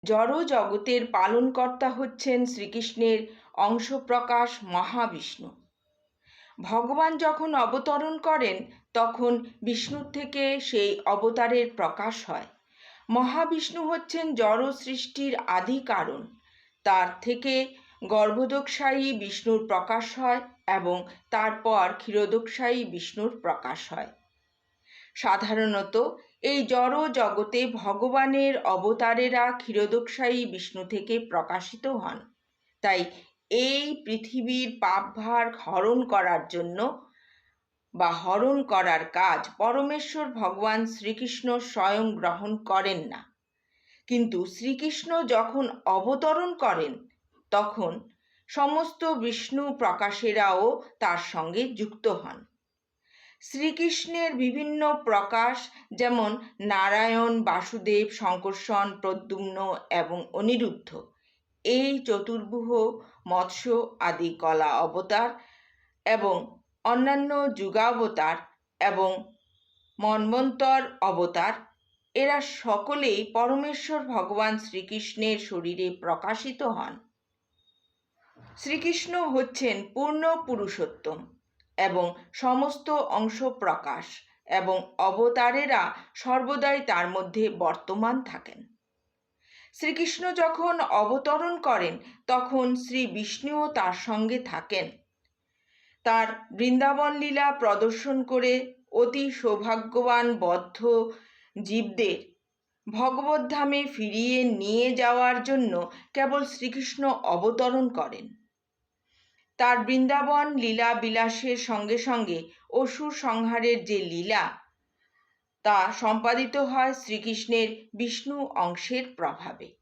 জড় জগতের পালনকর্তা হচ্ছেন শ্রীকৃষ্ণের অংশপ্রকাশ মহাবিষ্ণু। ভগবান যখন অবতরণ করেন তখন বিষ্ণুর থেকে সেই অবতারের প্রকাশ হয়। মহাবিষ্ণু হচ্ছেন জড় সৃষ্টির আদি কারণ। তার থেকে গর্ভোদকশায়ী বিষ্ণুর প্রকাশ হয় এবং তারপর ক্ষীরোদকশায়ী বিষ্ণুর প্রকাশ হয়। সাধারণত এই জড় জগতে ভগবানের অবতারেরা ক্ষীরোদকশায়ী বিষ্ণু থেকে প্রকাশিত হন। তাই এই পৃথিবীর পাপভার হরণ করার জন্য বা হরণ করার কাজ পরমেশ্বর ভগবান শ্রীকৃষ্ণ স্বয়ং গ্রহণ করেন না, কিন্তু শ্রীকৃষ্ণ যখন অবতরণ করেন তখন সমস্ত বিষ্ণু প্রকাশেরাও তার সঙ্গে যুক্ত হন। শ্রীকৃষ্ণের বিভিন্ন প্রকাশ যেমন নারায়ণ, বাসুদেব, শঙ্কর্ষণ, প্রদ্যুম্ন এবং অনিরুদ্ধ, এই চতুর্ভুজ, মৎস্য আদি কলা অবতার এবং অন্যান্য যুগাবতার এবং মন্বন্তর অবতার, এরা সকলেই পরমেশ্বর ভগবান শ্রীকৃষ্ণের শরীরে প্রকাশিত হন। শ্রীকৃষ্ণ হচ্ছেন পূর্ণ পুরুষোত্তম এবং সমস্ত অংশ প্রকাশ, এবং অবতারেরা সর্বদাই তার মধ্যে বর্তমান থাকেন। শ্রীকৃষ্ণ যখন অবতরণ করেন তখন শ্রী বিষ্ণুও তার সঙ্গে থাকেন। তার বৃন্দাবন লীলা প্রদর্শন করে অতি সৌভাগ্যবান বদ্ধ জীবদের ভগবদ্ধামে ফিরিয়ে নিয়ে যাওয়ার জন্য কেবল শ্রীকৃষ্ণ অবতরণ করেন। তার বৃন্দাবন লীলা বিলাসের সঙ্গে সঙ্গে অসুর সংহারের যে লীলা, তা সম্পাদিত হয় শ্রীকৃষ্ণের বিষ্ণু অংশের প্রভাবে।